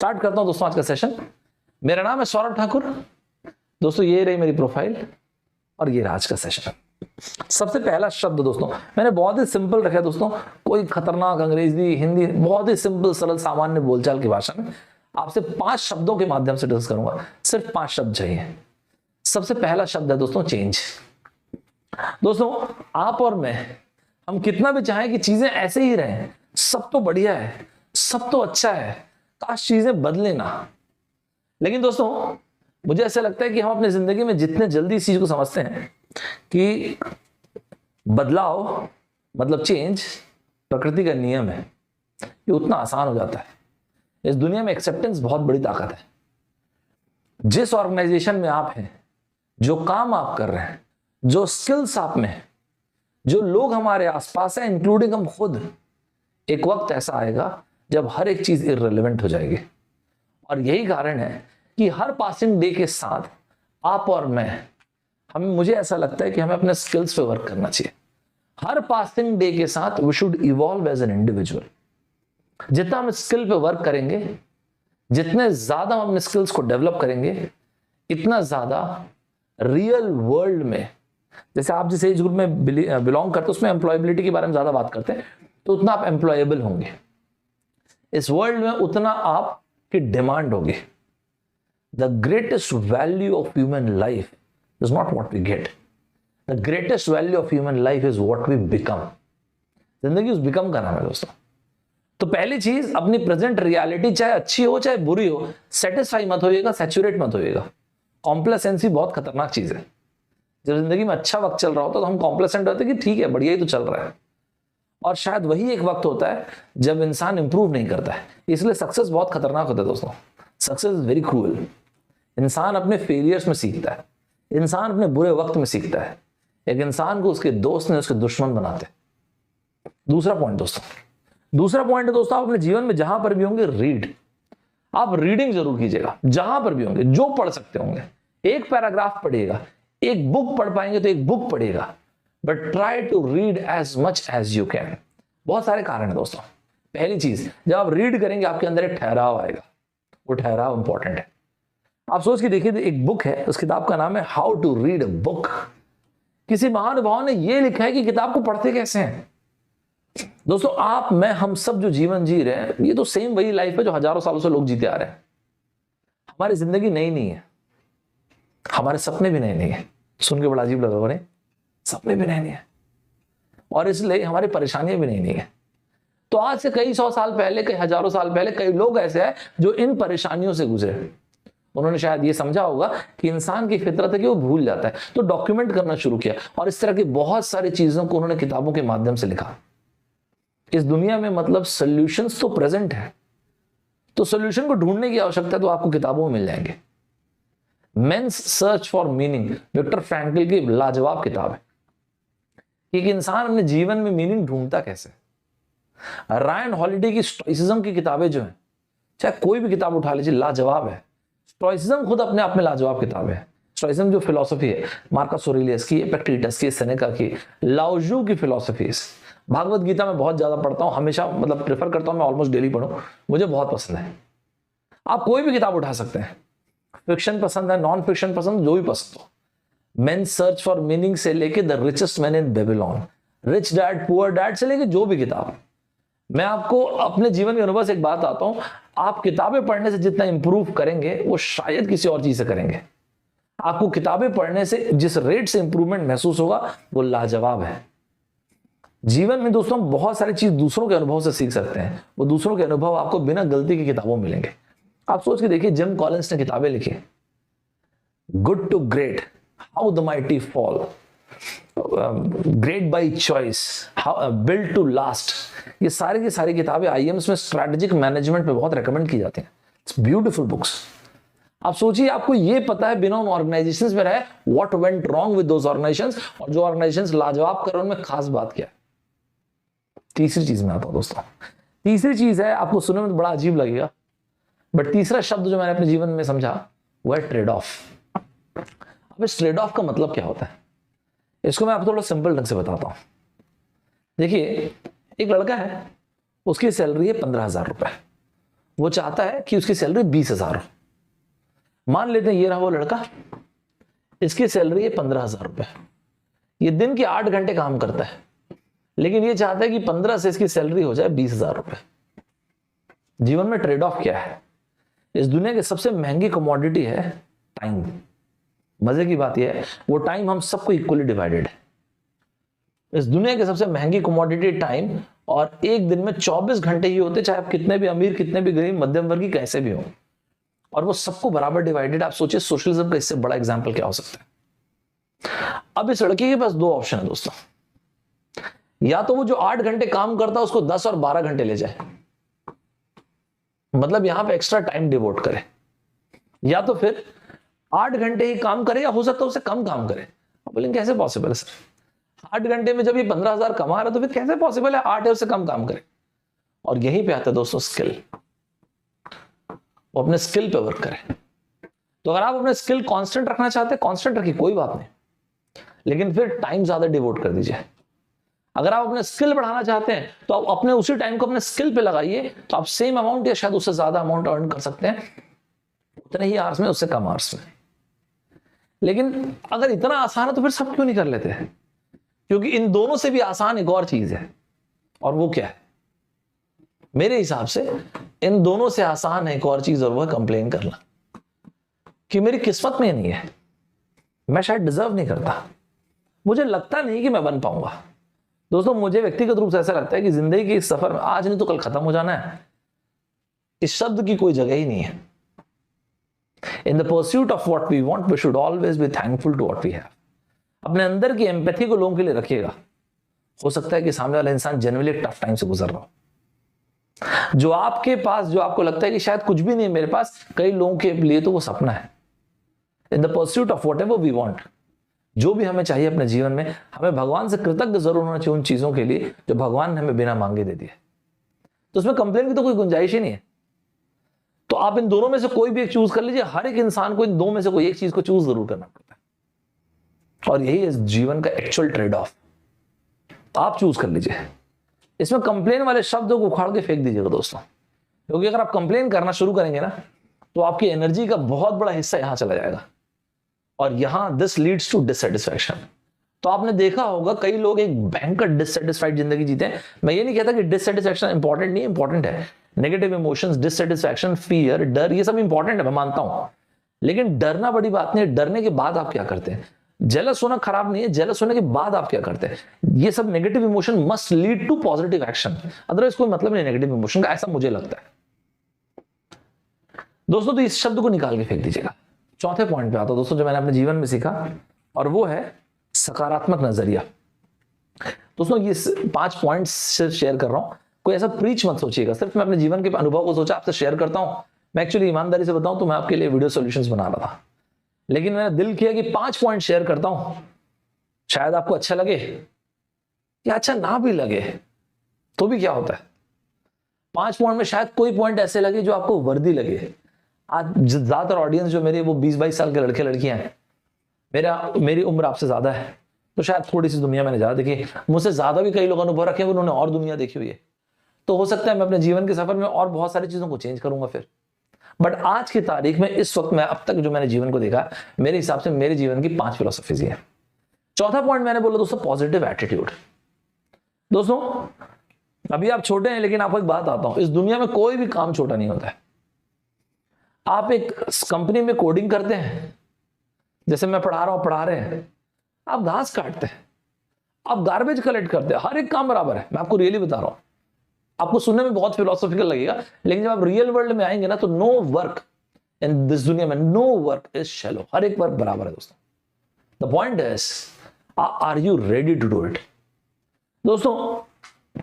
Start करता हूं दोस्तों आज का सेशन। मेरा नाम है सौरभ ठाकुर। दोस्तों ये रही मेरी प्रोफाइल और ये आज का सेशन। सबसे पहला शब्द दोस्तों मैंने बहुत ही सिंपल रखा है दोस्तों, कोई खतरनाक अंग्रेजी हिंदी, बहुत ही सिंपल सरल सामान्य बोलचाल की भाषा में आपसे 5 शब्दों के माध्यम से डिस्कस करूंगा। सिर्फ 5 शब्द चाहिए। सबसे पहला शब्द है दोस्तों चेंज। दोस्तों आप और मैं, हम कितना भी चाहें कि चीजें ऐसे ही रहें, सब तो बढ़िया है, सब तो अच्छा है, काश चीजें बदले ना, लेकिन दोस्तों मुझे ऐसा लगता है कि हम अपनी जिंदगी में जितने जल्दी इस चीज को समझते हैं कि बदलाव मतलब चेंज प्रकृति का नियम है, ये उतना आसान हो जाता है। इस दुनिया में एक्सेप्टेंस बहुत बड़ी ताकत है। जिस ऑर्गेनाइजेशन में आप हैं, जो काम आप कर रहे हैं, जो स्किल्स आप में है, जो लोग हमारे आसपास हैं इंक्लूडिंग हम खुद, एक वक्त ऐसा आएगा जब हर एक चीज इररिलेवेंट हो जाएगी। और यही कारण है कि हर पासिंग डे के साथ आप और मैं, मुझे ऐसा लगता है कि हमें अपने स्किल्स पे वर्क करना चाहिए। हर पासिंग डे के साथ we should evolve as an individual. जितना हम स्किल पे वर्क करेंगे, जितने ज्यादा हम अपने स्किल्स को डेवलप करेंगे, इतना ज्यादा रियल वर्ल्ड में, जैसे आप जिस एज ग्रुप में बिलोंग करते हैं उसमें एम्प्लॉयबिलिटी के बारे में ज्यादा बात करते हैं, तो उतना आप एम्प्लॉयबल होंगे। इस वर्ल्ड में उतना आपकी डिमांड होगी। The greatest value of human life is not what we get, the greatest value of human life is what we become. जिंदगी उस बिकम का नाम है दोस्तों। तो पहली चीज, अपनी प्रेजेंट रियलिटी चाहे अच्छी हो चाहे बुरी हो, सेटिस्फाई मत होइएगा, सैचुरेट मत होइएगा। कॉम्प्लेसेंसी बहुत खतरनाक चीज है। जब जिंदगी में अच्छा वक्त चल रहा होता है तो हम कॉम्प्लेसेंट होते हैं कि ठीक है बढ़िया ही तो चल रहा है, और शायद वही एक वक्त होता है जब इंसान इंप्रूव नहीं करता है। इसलिए सक्सेस बहुत खतरनाक होता है दोस्तों। Success is very cruel. इंसान अपने फेलियर्स में सीखता है, इंसान अपने बुरे वक्त में सीखता है। एक इंसान को उसके दोस्त ने उसके दुश्मन बनाते हैं। दूसरा पॉइंट है दोस्तों, आप अपने जीवन में जहां पर भी होंगे रीड। आप रीडिंग जरूर कीजिएगा। जहां पर भी होंगे, जो पढ़ सकते होंगे, एक पैराग्राफ पढ़िएगा, एक बुक पढ़ पाएंगे तो एक बुक पढ़िएगा, but try to read as much as you can. बहुत सारे कारण है दोस्तों। पहली चीज, जब आप रीड करेंगे आपके अंदर एक ठहराव आएगा। वो ठहराव इंपॉर्टेंट है। आप सोच के देखिए, एक बुक है, उस किताब का नाम है how to read a book. किसी महानुभाव ने यह लिखा है कि किताब को पढ़ते कैसे हैं। दोस्तों आप, मैं, हम सब जो जीवन जी रहे हैं, ये तो सेम वही लाइफ है जो हजारों सालों से लोग जीते आ रहे हैं। हमारी जिंदगी नई नहीं है, हमारे सपने भी नए नहीं है। सुन के बड़ा अजीब लगा बने, सपने भी नए नहीं है, और इसलिए हमारी परेशानियां भी नई नहीं है। तो आज से कई 100 साल पहले, कई हजारों साल पहले कई लोग ऐसे हैं जो इन परेशानियों से गुजरे। उन्होंने शायद ये समझा होगा कि इंसान की फितरत है कि वो भूल जाता है, तो डॉक्यूमेंट करना शुरू किया, और इस तरह की बहुत सारी चीजों को उन्होंने किताबों के माध्यम से लिखा। इस दुनिया में मतलब सॉल्यूशंस तो प्रेजेंट है, तो सॉल्यूशन को ढूंढने की आवश्यकता तो आपको किताबों में मिल जाएंगे। Man's search for meaning, Viktor Frankl की लाजवाब किताब है कि एक इंसान अपने जीवन में मीनिंग ढूंढता कैसे। रायन हॉलिडे की स्टोइसिज्म की किताबें जो हैं, चाहे कोई भी किताब उठा लीजिए, लाजवाब है। स्टोइसिज्म खुद अपने आप में लाजवाब किताब है। स्टोइसिज्म जो फिलॉसफी है, मार्कस ऑरेलियस की, एपिक्टेटस की, सेनेका की, लाओजू की फिलॉसफी। भागवत गीता में बहुत ज्यादा पढ़ता हूं, हमेशा मतलब प्रेफर करता हूं, मैं ऑलमोस्ट डेली पढ़ूं, मुझे बहुत पसंद है। आप कोई भी किताब उठा सकते हैं, फिक्शन पसंद है, नॉन फिक्शन पसंद, जो भी पसंद हो। मेन सर्च फॉर मीनिंग से लेके the richest man in Babylon, rich dad poor dad से लेके जो भी किताब, मैं आपको अपने जीवन के अनुभव से एक बात आता हूं, आप किताबें पढ़ने से जितना इंप्रूव करेंगे वो शायद किसी और चीज से करेंगे। आपको किताबें पढ़ने से जिस रेट से इंप्रूवमेंट महसूस होगा वो लाजवाब है। जीवन में दोस्तों बहुत सारी चीज दूसरों के अनुभव से सीख सकते हैं, वो दूसरों के अनुभव आपको बिना गलती की किताबों में मिलेंगे। आप सोच के देखिए, जिम कॉलिंस ने किताबें लिखी, good to great, how the mighty fall, great by choice, how build to last. ये सारी की सारी किताबें आईएम्स में स्ट्रेटेजिक मैनेजमेंट पे बहुत रेकमेंड की जाती हैं। It's beautiful books. आप सोचिए, आपको ये पता है बिना उन ऑर्गेनाइजेशंस में रहे what went wrong with those organisations, और जो ऑर्गेनाइजेशंस लाजवाब कर रहे हैं उनमें खास बात क्या है। तीसरी चीज में आता हूं दोस्तों। तीसरी चीज है, आपको सुनने में तो बड़ा अजीब लगेगा, बट तीसरा शब्द जो मैंने अपने जीवन में समझा वो है ट्रेड ऑफ। अब इस ट्रेड ऑफ का मतलब क्या होता है, इसको मैं आपको थोड़ा सिंपल ढंग से बताता हूं। देखिए, एक लड़का है, उसकी सैलरी है 15,000 रुपए, वो चाहता है कि उसकी सैलरी 20,000 हो। मान लेते हैं ये रहा वो लड़का, इसकी सैलरी है 15,000 रुपए। ये दिन के 8 घंटे काम करता है, लेकिन ये चाहता है कि 15 से इसकी सैलरी हो जाए 20,000 रुपए। जीवन में ट्रेड ऑफ क्या है? इस दुनिया की सबसे महंगी कमोडिटी है टाइम। मजे की बात यह है वो टाइम हम सबको इक्वली डिवाइडेड है। इस दुनिया की सबसे महंगी कमोडिटी टाइम, और एक दिन में 24 घंटे ही होते, चाहे आप कितने भी अमीर, कितने भी गरीब, मध्यम वर्गीय कैसे भी हो, और वो सबको बराबर डिवाइडेड। आप सोचिए सोशलिज्म का इससे बड़ा एग्जाम्पल क्या हो सकता है। अब इस लड़के के पास 2 ऑप्शन है दोस्तों, या तो वो जो 8 घंटे काम करता है उसको 10 और 12 घंटे ले जाए, मतलब यहां पे एक्स्ट्रा टाइम डिवोट करे, या तो फिर 8 घंटे ही काम करे, या हो सकता है उससे कम काम करे। आप बोलेंगे कैसे पॉसिबल है सर, 8 घंटे में जब ये 15,000 कमा रहा है तो फिर कैसे पॉसिबल है 8 या उससे कम काम करे? और यहीं पे आता है दोस्तों स्किल। वो अपने स्किल पे वर्क करे। तो अगर आप अपने स्किल कांस्टेंट रखना चाहते हैं, कांस्टेंट रखिए, कोई बात नहीं, लेकिन फिर टाइम ज्यादा डिवोट कर दीजिए। अगर आप अपने स्किल बढ़ाना चाहते हैं तो आप अपने उसी टाइम को अपने स्किल पे लगाइए, तो आप सेम अमाउंट या शायद उससे ज्यादा अमाउंट अर्न कर सकते हैं उतने ही आवर्स में, उससे कम आवर्स में। लेकिन अगर इतना आसान है तो फिर सब क्यों नहीं कर लेते हैं? क्योंकि इन दोनों से भी आसान एक और चीज है, और वो क्या है? मेरे हिसाब से इन दोनों से आसान है एक और चीज, और वो है कंप्लेन करना कि मेरी किस्मत में नहीं है, मैं शायद डिजर्व नहीं करता, मुझे लगता नहीं कि मैं बन पाऊंगा। दोस्तों मुझे व्यक्तिगत रूप से ऐसा लगता है कि जिंदगी के इस सफर में आज नहीं तो कल खत्म हो जाना है। इस शब्द की कोई जगह ही नहीं है। In the pursuit of what we want we should always be thankful to what we have. अपने अंदर की एम्पैथी को लोगों के लिए रखिएगा। हो सकता है कि सामने वाला इंसान जेन्युइनली टफ टाइम से गुजर रहा हो। जो आपके पास, जो आपको लगता है कि शायद कुछ भी नहीं मेरे पास, कई लोगों के लिए तो वो सपना है। In the pursuit of whatever we want, जो भी हमें चाहिए अपने जीवन में, हमें भगवान से कृतज्ञ जरूर होना चाहिए उन चीजों के लिए जो भगवान ने हमें बिना मांगे दे दिए। तो उसमें कंप्लेन की तो कोई गुंजाइश ही नहीं है। तो आप इन दोनों में से कोई भी एक चूज कर लीजिए। हर एक इंसान को इन दो में से कोई एक चीज को चूज जरूर करना पड़ता है, और यही है जीवन का एक्चुअल ट्रेड ऑफ। आप चूज कर लीजिए। इसमें कंप्लेन वाले शब्दों को उखाड़ के फेंक दीजिएगा दोस्तों, क्योंकि अगर आप कंप्लेन करना शुरू करेंगे ना तो आपकी एनर्जी का बहुत बड़ा हिस्सा यहां चला जाएगा, और यहां दिस लीड्स टू डिससेटिस्फैक्शन। तो आपने देखा होगा कई लोग एक भयंकर डिससेटिस्फाइड जिंदगी जीते हैं। मैं ये नहीं कहता कि डिससेटिस्फैक्शन इंपॉर्टेंट नहीं, इंपॉर्टेंट है। नेगेटिव इमोशंस, डिससेटिस्फैक्शन, फियर, डर, ये सब इंपॉर्टेंट है, मैं मानता हूं। लेकिन डरना बड़ी बात नहीं है। डरने के बाद आप क्या करते हैं? जेलस होना खराब नहीं है, जेलस होने के बाद आप क्या करते हैं? ये सब negative emotion must lead to positive action, otherwise कोई मतलब नहीं नेगेटिव इमोशन का, ऐसा मुझे लगता है दोस्तों। तो इस शब्द को निकाल के फेंक दीजिएगा। चौथे पॉइंट पे आता हूं दोस्तों, जो मैंने अपने जीवन में सीखा, और वो है सकारात्मक नजरिया। दोस्तों ये 5 पॉइंट्स सिर्फ शेयर कर रहा हूं, कोई ऐसा प्रीच मत सोचिएगा, सिर्फ मैं अपने जीवन के अनुभव को सोचा आपसे शेयर करता हूं। मैं एक्चुअली ईमानदारी से बताऊं तो मैं आपके लिए वीडियो सॉल्यूशंस बना रहा था, लेकिन मैंने दिल किया कि 5 पॉइंट शेयर करता हूं, शायद आपको अच्छा लगे या अच्छा ना भी लगे तो भी क्या होता है। 5 पॉइंट में शायद कोई पॉइंट ऐसे लगे जो आपको वर्दी लगे। आज ज्यादातर ऑडियंस जो मेरे वो 20-22 साल के लड़के लड़कियां हैं, मेरी उम्र आपसे ज्यादा है, तो शायद थोड़ी सी दुनिया मैंने ज्यादा देखी, मुझसे ज्यादा भी कई लोग अनुभव रखे हैं, उन्होंने और दुनिया देखी हुई है। तो हो सकता है मैं अपने जीवन के सफर में और बहुत सारी चीजों को चेंज करूंगा फिर, बट आज की तारीख में, इस वक्त में, अब तक जो मैंने जीवन को देखा, मेरे हिसाब से मेरे जीवन की 5 फिलोसफीज है। चौथा पॉइंट मैंने बोला दोस्तों, पॉजिटिव एटीट्यूड। दोस्तों अभी आप छोटे हैं, लेकिन आपको एक बात आता हूं, इस दुनिया में कोई भी काम छोटा नहीं होता है। आप एक कंपनी में कोडिंग करते हैं, जैसे मैं पढ़ा रहा हूं, पढ़ा रहे हैं, आप घास काटते हैं, आप गार्बेज कलेक्ट करते हैं, हर एक काम बराबर है। मैं आपको रियली बता रहा हूं, आपको सुनने में बहुत फिलोसॉफिकल लगेगा, लेकिन जब आप रियल वर्ल्ड में आएंगे ना, तो नो वर्क इन दिस दुनिया में, नो वर्क इज शैलो, हर एक वर्क बराबर है दोस्तों। The point is, are you ready to do it? दोस्तों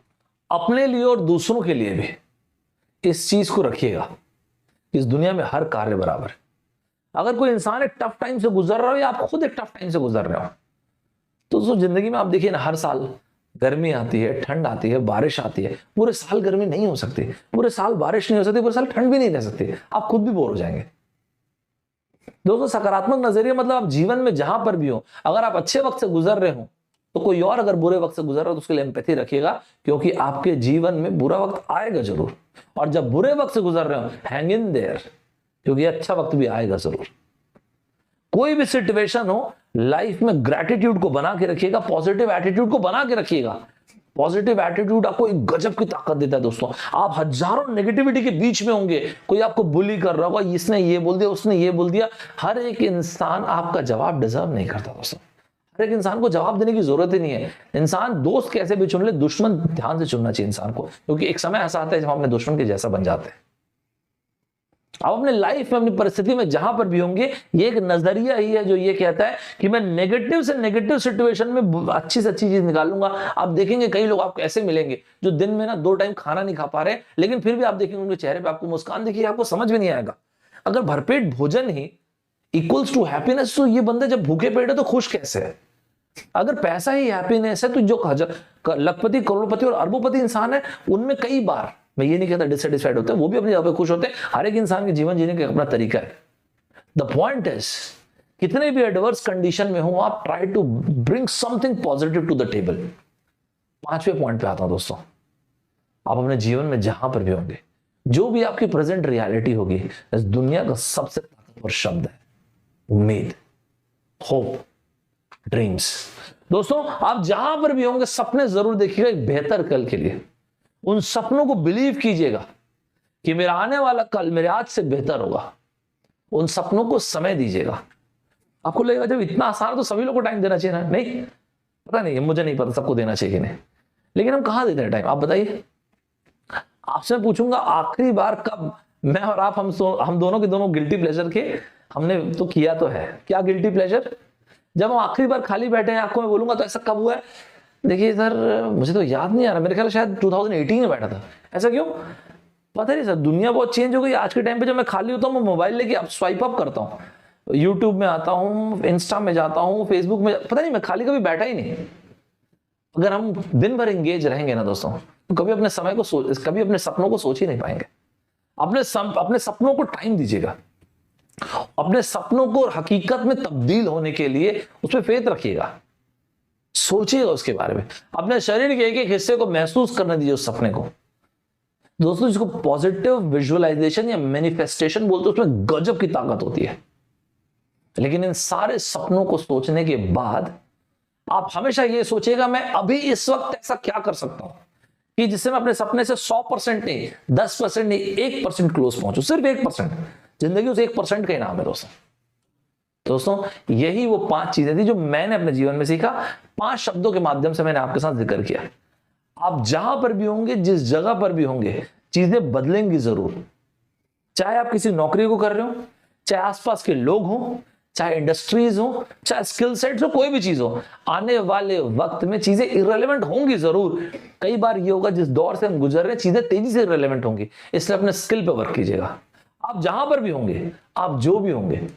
अपने लिए और दूसरों के लिए भी इस चीज को रखिएगा, इस दुनिया में हर कार्य बराबर है। अगर कोई इंसान एक टफ टाइम से गुजर रहा हो, या आप खुद एक टफ टाइम से गुजर रहे हो, तो दोस्तों जिंदगी में आप देखिए ना, हर साल गर्मी आती है, ठंड आती है, बारिश आती है। पूरे साल गर्मी नहीं हो सकती, पूरे साल बारिश नहीं हो सकती, पूरे साल ठंड भी नहीं रह सकती, आप खुद भी बोर हो जाएंगे। दोस्तों सकारात्मक नजरिया मतलब आप जीवन में जहां पर भी हो, अगर आप अच्छे वक्त से गुजर रहे हो तो कोई और अगर बुरे वक्त से गुजर रहा है तो उसके लिए एम्पैथी रखिएगा, क्योंकि आपके जीवन में बुरा वक्त आएगा जरूर। और जब बुरे वक्त से गुजर रहे हो, हैंग इन देयर, क्योंकि अच्छा वक्त भी आएगा जरूर। कोई भी सिचुएशन हो लाइफ में, ग्रैटिट्यूड को बना के रखिएगा, पॉजिटिव एटीट्यूड को बना के रखिएगा। पॉजिटिव एटीट्यूड आपको एक गजब की ताकत देता है दोस्तों। आप हजारों नेगेटिविटी के बीच में होंगे, कोई आपको बुली कर रहा होगा, इसने ये बोल दिया, उसने ये बोल दिया, हर एक इंसान आपका जवाब डिजर्व नहीं करता दोस्तों। हर एक इंसान को जवाब देने की जरूरत ही नहीं है। इंसान दोस्त कैसे भी चुन ले, दुश्मन ध्यान से चुनना चाहिए इंसान को, क्योंकि एक समय ऐसा आता है जब हम अपने दुश्मन के जैसा बन जाते हैं। आप अपने लाइफ में, अपनी परिस्थिति में जहां पर भी होंगे, ये एक नजरिया ही है जो ये कहता है कि मैं नेगेटिव से नेगेटिव सिचुएशन में अच्छी से अच्छी चीज निकालूंगा। आप देखेंगे कई लोग आपको ऐसे मिलेंगे जो दिन में ना 2 टाइम खाना नहीं खा पा रहे, लेकिन फिर भी आप देखेंगे उनके चेहरे पे आपको मुस्कान दिखिए, आपको समझ में नहीं आएगा। अगर भरपेट भोजन ही इक्वल्स टू हैप्पीनेस, तो ये बंदे जब भूखे पेट है तो खुश कैसे है? अगर पैसा ही हैप्पीनेस है, तो जो लखपति, करोड़पति और अरबोपति इंसान है, उनमें कई बार, मैं ये नहीं कहता डिससेटिस्फाइड होते हैं, वो भी अपनी जगह पे खुश होते हैं। हर एक इंसान के जीवन जीने का अपना तरीका है। द पॉइंट इज, कितने भी एडवर्स कंडीशन में हो, आप try to bring something positive to the table. 5वें पॉइंट पे आता हूं दोस्तों। आप अपने जीवन में जहां पर भी होंगे, जो भी आपकी प्रेजेंट रियलिटी होगी, इस दुनिया का सबसे ताकतवर शब्द है उम्मीद, होप, ड्रीम्स। दोस्तों आप जहां पर भी होंगे, सपने जरूर देखिएगा एक बेहतर कल के लिए। उन सपनों को बिलीव कीजिएगा कि मेरा आने वाला कल मेरे आज से बेहतर होगा। उन सपनों को समय दीजिएगा। आपको लगेगा जब इतना आसान है तो सभी लोगों को टाइम देना चाहिए ना? नहीं, पता नहीं, मुझे नहीं पता सबको देना चाहिए कि नहीं, लेकिन हम कहां देते हैं टाइम, आप बताइए। आपसे पूछूंगा आखिरी बार कब मैं और आप, हम दोनों के दोनों गिल्टी प्लेजर के, हमने तो किया तो है, क्या गिल्टी प्लेजर? जब हम आखिरी बार खाली बैठे हैं, आपको मैं बोलूंगा तो ऐसा कब हुआ है? देखिए सर, मुझे तो याद नहीं आ रहा, मेरे ख्याल शायद 2018 में बैठा था। ऐसा क्यों? पता नहीं सर, दुनिया बहुत चेंज हो गई। आज के टाइम पे जब मैं खाली होता हूँ, मैं मोबाइल लेके अब स्वाइप अप करता हूँ, यूट्यूब में आता हूँ, इंस्टा में जाता हूँ, फेसबुक में, पता नहीं, मैं खाली कभी बैठा ही नहीं। अगर हम दिन भर एंगेज रहेंगे ना दोस्तों, तो कभी अपने समय को कभी अपने सपनों को सोच ही नहीं पाएंगे। अपने सपनों को टाइम दीजिएगा। अपने सपनों को हकीकत में तब्दील होने के लिए उस पर फेथ रखिएगा, सोचिएगा उसके बारे में। अपने शरीर के एक एक हिस्से को महसूस करने दीजिए उस सपने को। दोस्तों जिसको पॉजिटिव विजुअलाइजेशन या मैनिफेस्टेशन बोलते हैं, उसमें गजब की ताकत होती है। लेकिन इन सारे सपनों को सोचने के बाद आप हमेशा ये सोचिएगा, मैं अभी इस वक्त ऐसा क्या कर सकता हूं कि जिससे मैं अपने सपने से 100% नहीं, 10% नहीं, 1% क्लोज पहुंचू। सिर्फ 1%। जिंदगी उस 1% का ही नाम है दोस्तों। यही वो 5 चीजें थी जो मैंने अपने जीवन में सीखा। 5 शब्दों के माध्यम से मैंने आपके साथ जिक्र किया। आप जहां पर भी होंगे, जिस जगह पर भी होंगे, चीजें बदलेंगी जरूर। चाहे आप किसी नौकरी को कर रहे हो, चाहे आसपास के लोग हों, चाहे इंडस्ट्रीज हो, चाहे स्किल सेट्स हो, कोई भी चीज हो, आने वाले वक्त में चीजें इररिलेवेंट होंगी जरूर। कई बार ये होगा, जिस दौर से हम गुजर रहे हैं, चीजें तेजी से इररिलेवेंट होंगी। इसलिए अपने स्किल पे वर्क कीजिएगा। आप जहां पर भी होंगे, आप जो भी होंगे,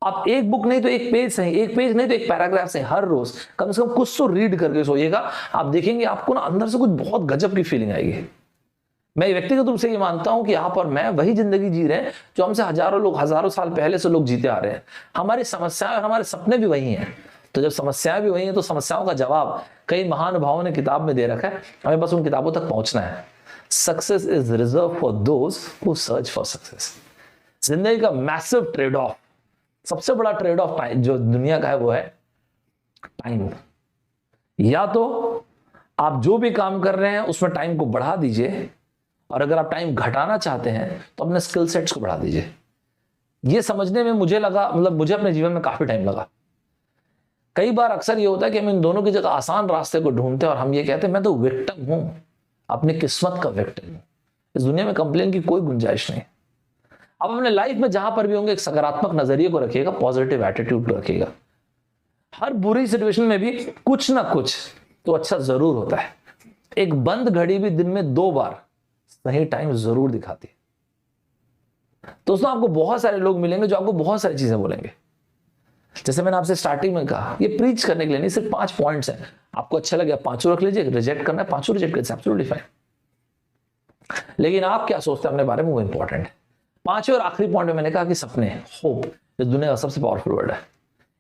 आप एक बुक नहीं तो एक पेज सही, एक पेज नहीं तो एक पैराग्राफ से हर रोज कम से कम कुछ तो रीड करके सोइएगा। आप देखेंगे आपको ना अंदर से कुछ बहुत गजब की फीलिंग आएगी। मैं व्यक्तिगत रूप से ये मानता हूं कि आप और मैं वही जिंदगी जी रहे हैं जो हमसे हजारों साल पहले से लोग जीते आ रहे हैं। हमारी समस्याएं और हमारे सपने भी वही हैं। तो जब समस्याएं भी वही हैं, तो समस्याओं का जवाब कई महानुभावों ने किताब में दे रखा है। हमें बस उन किताबों तक पहुंचना है। Success is reserve for those who search for success. जिंदगी का मैसिव ट्रेड ऑफ, सबसे बड़ा ट्रेड ऑफ टाइम जो दुनिया का है, वो है टाइम। या तो आप जो भी काम कर रहे हैं उसमें टाइम को बढ़ा दीजिए, और अगर आप टाइम घटाना चाहते हैं तो अपने स्किल सेट्स को बढ़ा दीजिए। ये समझने में मुझे अपने जीवन में काफी टाइम लगा। कई बार अक्सर ये होता है कि हम इन दोनों की जगह आसान रास्ते को ढूंढते हैं और हम ये कहते हैं मैं तो विक्टिम हूं, अपनी किस्मत का विक्टिम हूं। इस दुनिया में कंप्लेन की कोई गुंजाइश नहीं। आप अपने लाइफ में जहां पर भी होंगे, एक सकारात्मक नजरिए को रखिएगा, पॉजिटिव एटीट्यूड रखिएगा। हर बुरी सिचुएशन में भी कुछ ना कुछ तो अच्छा जरूर होता है। एक बंद घड़ी भी दिन में 2 बार सही टाइम जरूर दिखाती है। दोस्तों आपको बहुत सारे लोग मिलेंगे जो आपको बहुत सारी चीजें बोलेंगे। जैसे मैंने आपसे स्टार्टिंग में कहा, ये प्रीच करने के लिए नहीं, सिर्फ 5 पॉइंट्स हैं। आपको अच्छा लगे 5 रख लीजिए, रिजेक्ट करना है 5 रिजेक्ट कीजिए, एब्सोल्युटली फाइन। लेकिन आप क्या सोचते हैं अपने बारे में, वो इंपॉर्टेंट है। 5वें और आखिरी पॉइंट में मैंने कहा कि सपने, होप, इस दुनिया का सबसे पावरफुल वर्ड है।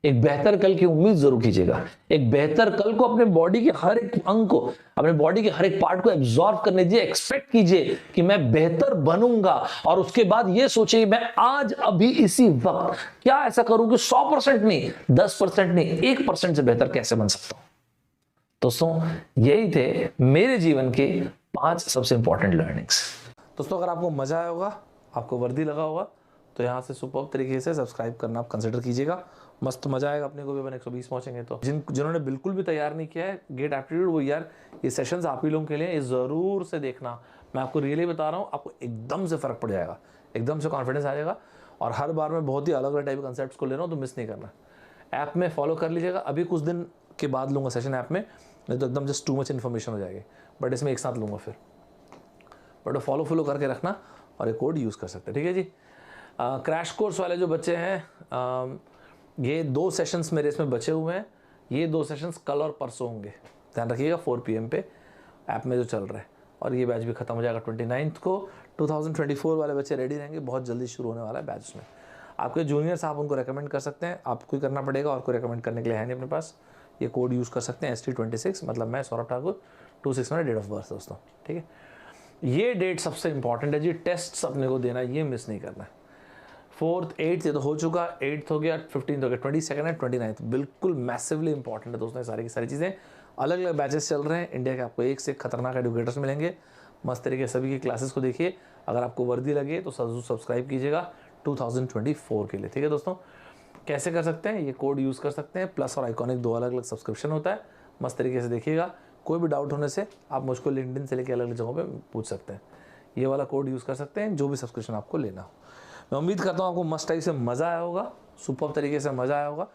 एक बेहतर कल की उम्मीद जरूर कीजिएगा। एक बेहतर कल को अपने बॉडी के हर एक अंग को, अपने बॉडी के हर एक पार्ट को एब्जॉर्व करने दीजिए। एक्सपेक्ट कीजिए कि मैं बेहतर बनूंगा, और उसके बाद ये सोचिए मैं आज अभी इसी वक्त क्या ऐसा करूं कि 100% नहीं, 10% नहीं, 1% से बेहतर कैसे बन सकता हूं। दोस्तों यही थे मेरे जीवन के 5 सबसे इंपॉर्टेंट लर्निंग्स। दोस्तों अगर आपको मजा आया होगा, आपको वर्दी लगा होगा, तो यहाँ से सुपर्ब तरीके से सब्सक्राइब करना आप कंसिडर कीजिएगा। मस्त मजा आएगा अपने को भी, अपन 120 पहुंचेंगे तो। जिन्होंने बिल्कुल भी तैयार नहीं किया है गेट एप्टीट्यूड, वो यार ये सेशंस आप ही लोगों के लिए, ये जरूर से देखना। मैं आपको रियली बता रहा हूँ, आपको एकदम से फर्क पड़ जाएगा, एकदम से कॉन्फिडेंस आ जाएगा। और हर बार मैं बहुत ही अलग अलग टाइप के कंसेप्ट को ले रहा हूँ, तो मिस नहीं करना। ऐप में फॉलो कर लीजिएगा, अभी कुछ दिन के बाद लूँगा सेशन ऐप में, नहीं तो एकदम जस्ट टू मच इन्फॉर्मेशन हो जाएगी, बट इसमें एक साथ लूँगा फिर। बट फॉलो करके रखना और ये कोड यूज़ कर सकते हैं, ठीक है जी। क्रैश कोर्स वाले जो बच्चे हैं, ये 2 सेशंस मेरे इसमें बचे हुए हैं। ये 2 सेशंस कल और परसों होंगे, ध्यान रखिएगा 4 PM पे ऐप में जो चल रहा है। और ये बैच भी खत्म हो जाएगा 29 को। 2024 वाले बच्चे रेडी रहेंगे, बहुत जल्दी शुरू होने वाला है बैच में। आपके जूनियर्स आप उनको रेकमेंड कर सकते हैं, आपको ही करना पड़ेगा, और कोई रेकमेंड करने के लिए है नहीं अपने पास। ये कोड यूज़ कर सकते हैं ST26, मतलब मैं सौरभ ठाकुर, 26 मेरा डेट ऑफ बर्थ दोस्तों, ठीक है। ये डेट सबसे इंपॉर्टेंट है जी, टेस्ट अपने को देना, ये मिस नहीं करना है। 4th 8th ये तो हो चुका, 8th हो गया, 15th हो गया, 22nd है, 29th बिल्कुल मैसिवली इंपॉर्टेंट है दोस्तों। ये सारी की सारी चीज़ें, अलग अलग बैचेस चल रहे हैं इंडिया के, आपको एक से खतरनाक एडुकेटर्स मिलेंगे। मस्त तरीके से सभी की क्लासेस को देखिए। अगर आपको वर्दी लगे तो जरूर सब्सक्राइब कीजिएगा 2024 के लिए, ठीक है दोस्तों। कैसे कर सकते हैं, ये कोड यूज़ कर सकते हैं, प्लस और आइकॉनिक 2 अलग अलग सब्सक्रिप्शन होता है। मस्त तरीके से देखिएगा, कोई भी डाउट होने से आप मुझको लिंक्डइन से लेकर अलग अलग जगहों पे पूछ सकते हैं। ये वाला कोड यूज़ कर सकते हैं, जो भी सब्सक्रिप्शन आपको लेना हो। मैं उम्मीद करता हूँ आपको मस्त टाइप से मज़ा आया होगा, सुपर्ब तरीके से मज़ा आया होगा।